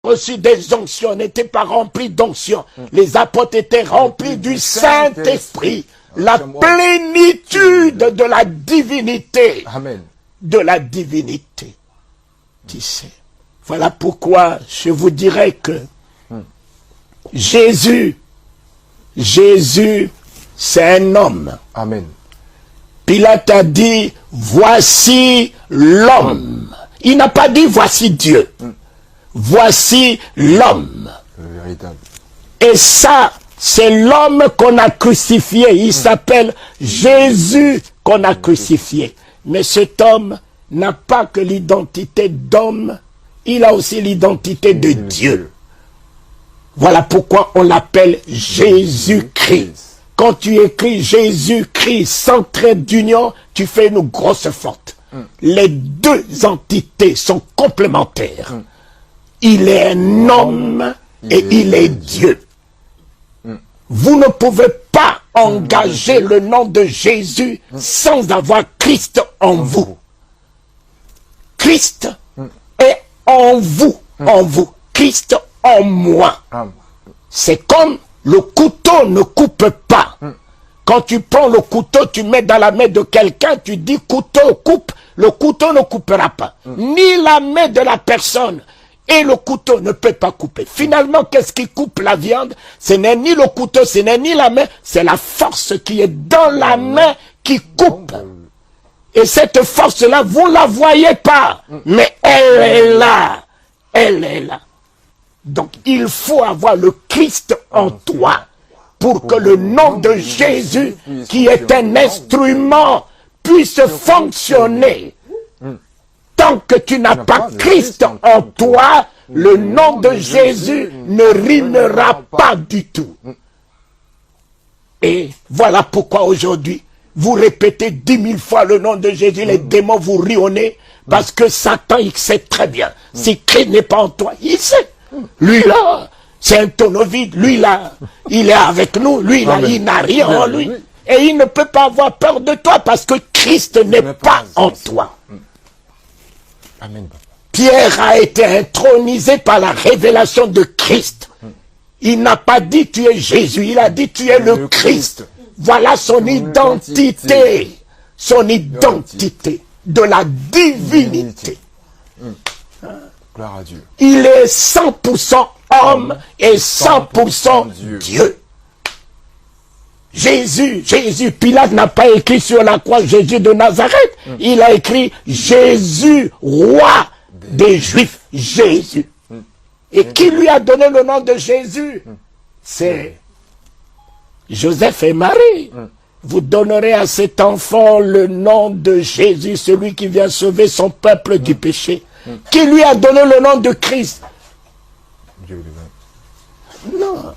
Reçu des onctions, n'étaient pas remplis d'onctions. Les apôtres étaient remplis du Saint-Esprit. La plénitude de la divinité. Amen. De la divinité. Tu sais. Voilà pourquoi je vous dirais que Jésus, c'est un homme. Amen. Pilate a dit, voici l'homme. Il n'a pas dit, voici Dieu. Voici l'homme. Le véritable. Et ça, c'est l'homme qu'on a crucifié. Il s'appelle Jésus qu'on a crucifié. Mais cet homme n'a pas que l'identité d'homme, il a aussi l'identité de Dieu. Voilà pourquoi on l'appelle Jésus-Christ. Quand tu écris Jésus-Christ sans trait d'union, tu fais une grosse faute. Les deux entités sont complémentaires. Il est un homme et il est Dieu. Vous ne pouvez pas engager le nom de Jésus sans avoir Christ en vous. Christ est en vous, Christ en moi. C'est comme le couteau ne coupe pas. Quand tu prends le couteau, tu mets dans la main de quelqu'un, tu dis couteau coupe, le couteau ne coupera pas. Ni la main de la personne et le couteau ne peut pas couper. Finalement, qu'est-ce qui coupe la viande? Ce n'est ni le couteau, ce n'est ni la main, c'est la force qui est dans la main qui coupe. Et cette force-là, vous ne la voyez pas, mais elle est là. Elle est là. Donc, il faut avoir le Christ en toi pour que le nom de Jésus, qui est un instrument, puisse fonctionner. Tant que tu n'as pas Christ en toi, le nom de Jésus ne rimera pas du tout. Et voilà pourquoi aujourd'hui, vous répétez 10 000 fois le nom de Jésus, les démons vous rionnez, parce que Satan, il sait très bien. Si Christ n'est pas en toi, il sait. Lui là, c'est un tonneau vide. Lui là, il est avec nous. Lui là, il n'a rien en lui. Et il ne peut pas avoir peur de toi parce que Christ n'est pas en toi. Amen. Pierre a été intronisé par la révélation de Christ. Il n'a pas dit tu es Jésus, il a dit tu es le Christ. Voilà son identité. Son identité de la divinité. Gloire à Dieu. Il est 100% homme et 100% Dieu. Jésus, Pilate n'a pas écrit sur la croix Jésus de Nazareth. Il a écrit Jésus, roi des Juifs. Jésus. Et qui lui a donné le nom de Jésus? C'est Joseph et Marie. Vous donnerez à cet enfant le nom de Jésus, celui qui vient sauver son peuple du péché. Qui lui a donné le nom de Christ? Dieu lui-même. Non.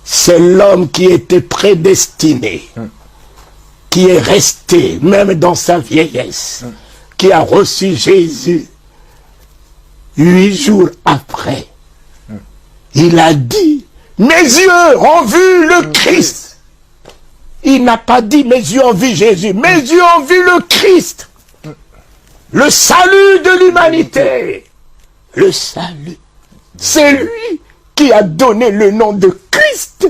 C'est l'homme qui était prédestiné, qui est resté, même dans sa vieillesse, qui a reçu Jésus. 8 jours après, il a dit, mes yeux ont vu le Christ. Il n'a pas dit, mes yeux ont vu Jésus, mes yeux ont vu le Christ. Le salut de l'humanité. Le salut. C'est lui qui a donné le nom de Christ.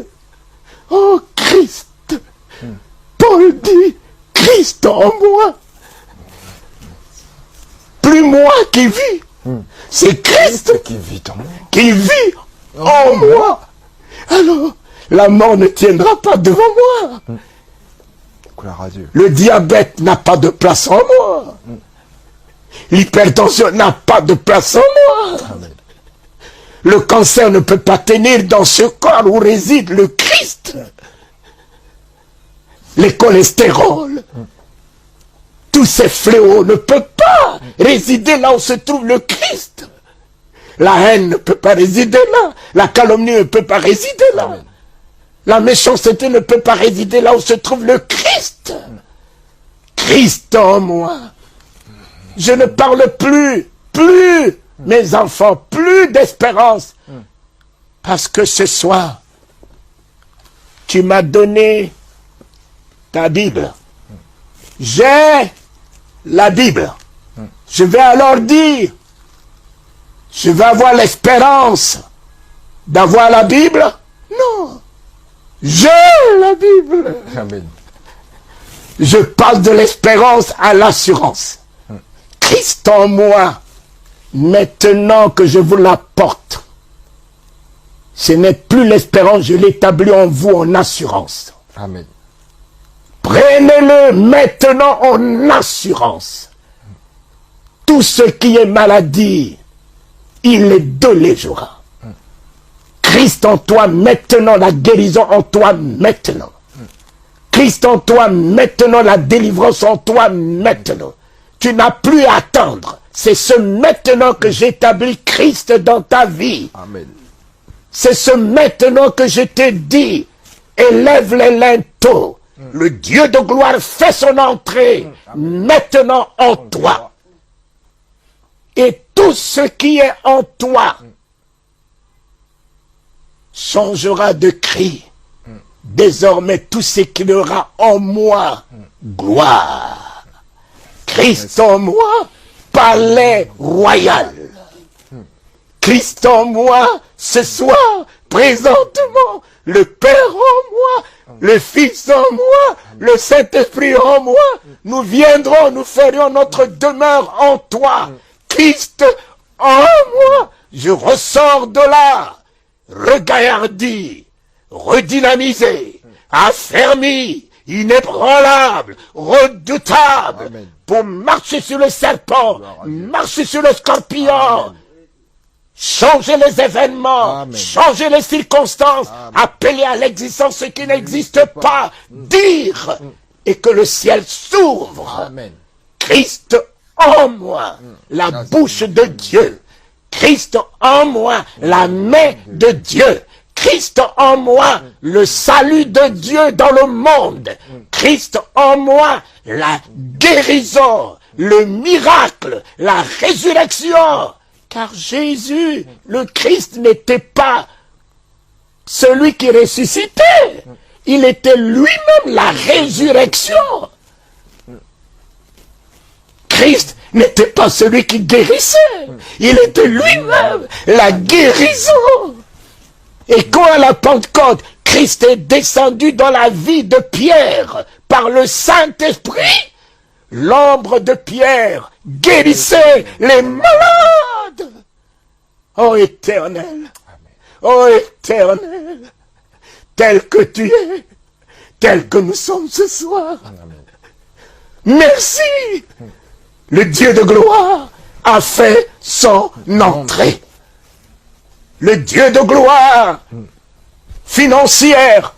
Oh Christ. Paul dit, Christ en moi. Plus moi qui vis. C'est Christ qui vit en moi. Qui vit en moi. Alors, la mort ne tiendra pas devant moi. Gloire à Dieu. Le diabète n'a pas de place en moi. L'hypertension n'a pas de place en moi. Amen. Le cancer ne peut pas tenir dans ce corps où réside le Christ. Les cholestérols, tous ces fléaux ne peuvent pas résider là où se trouve le Christ. La haine ne peut pas résider là. La calomnie ne peut pas résider là. Amen. La méchanceté ne peut pas résider là où se trouve le Christ. Christ en moi. Je ne parle plus, mes enfants, plus d'espérance. Parce que ce soir, tu m'as donné ta Bible. J'ai la Bible. Je vais alors dire, je vais avoir l'espérance d'avoir la Bible. Non, j'ai la Bible. Amen. Je passe de l'espérance à l'assurance. Christ en moi, maintenant que je vous l'apporte, ce n'est plus l'espérance, je l'établis en vous en assurance. Amen. Prenez-le maintenant en assurance. Tout ce qui est maladie, il les déléguera. Christ en toi maintenant, la guérison en toi maintenant. Christ en toi maintenant, la délivrance en toi maintenant. Tu n'as plus à attendre. C'est ce maintenant que j'établis Christ dans ta vie. Amen. C'est ce maintenant que je te dis. Élève les linteaux. Le Dieu de gloire fait son entrée maintenant en toi. Et tout ce qui est en toi changera de cri. Désormais, tout ce qu'il y aura en moi, gloire. Christ en moi, palais royal. Christ en moi, ce soir, présentement, le Père en moi, le Fils en moi, le Saint-Esprit en moi, nous viendrons, nous ferions notre demeure en toi. Christ en moi, je ressors de là, regaillardi, redynamisé, affermi, inébranlable, redoutable, Amen. pour marcher sur le serpent, marcher sur le scorpion, Amen. changer les événements, Amen. changer les circonstances, appeler à l'existence ce qui n'existe pas, dire, et que le ciel s'ouvre. Amen. Christ en moi, la bouche de Dieu. Christ en moi, la main de Dieu. Christ en moi, le salut de Dieu dans le monde. Christ en moi, la guérison, le miracle, la résurrection. Car Jésus, le Christ, n'était pas celui qui ressuscitait. Il était lui-même la résurrection. Christ n'était pas celui qui guérissait. Il était lui-même la guérison. Et quand à la Pentecôte, Christ est descendu dans la vie de Pierre par le Saint-Esprit, l'ombre de Pierre guérissait les malades. Ô Éternel, ô Éternel, tel que tu es, tel que nous sommes ce soir. Merci. Le Dieu de gloire a fait son entrée. Le Dieu de gloire financière,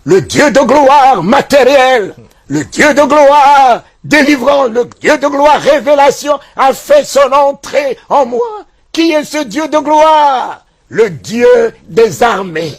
le Dieu de gloire matériel, le Dieu de gloire délivrant, le Dieu de gloire révélation a fait son entrée en moi. Qui est ce Dieu de gloire? Le Dieu des armées.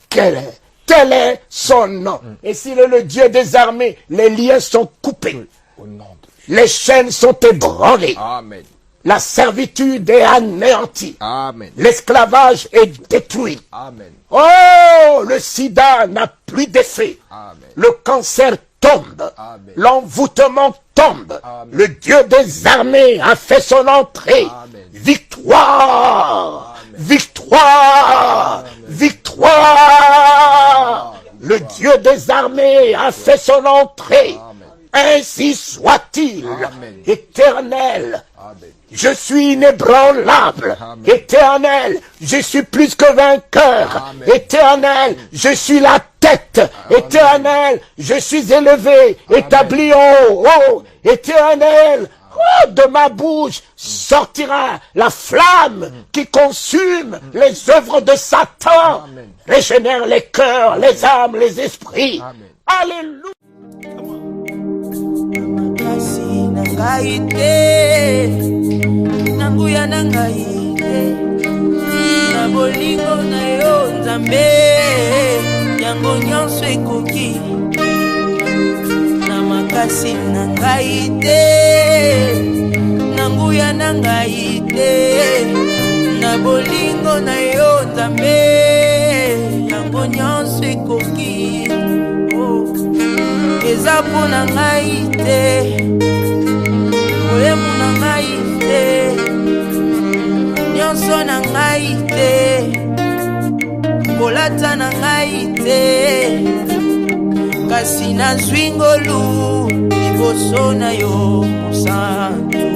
Quel est? Tel est son nom. Et s'il est le Dieu des armées, les liens sont coupés. Au nom de Les chaînes sont ébranlées. Amen. La servitude est anéantie. Amen. L'esclavage est détruit. Amen. Oh, le sida n'a plus d'effet. Amen. Le cancer tombe. Amen. L'envoûtement tombe. Amen. Le Dieu des armées a fait son entrée. Amen. Victoire. Amen. Victoire. Amen. Victoire. Le Dieu des armées a fait son entrée. Amen. Ainsi soit-il. Amen. Éternel. Amen. Je suis inébranlable. Amen. Éternel, je suis plus que vainqueur. Amen. Éternel, je suis la tête. Amen. Éternel, je suis élevé, établi en haut. Éternel, oh, de ma bouche sortira la flamme qui consume les œuvres de Satan. Amen. Régénère les cœurs, les âmes, les esprits. Amen. Alléluia. Kasi na ngai te, na nguya na ngai te, na bolingo na yo Nzambe, yango nyonso ekoki. Na makasi na ngai te, na nguya na ngai te, na bolingo na yo Nzambe, yango nyonso ekoki. Eza mpona ngai te, nyonso na ngai te, kolata na ngai te, kasi nazwi ngolu liboso na yo mosantu,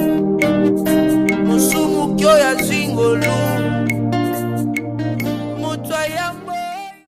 mosumuki oyo azwi ngolu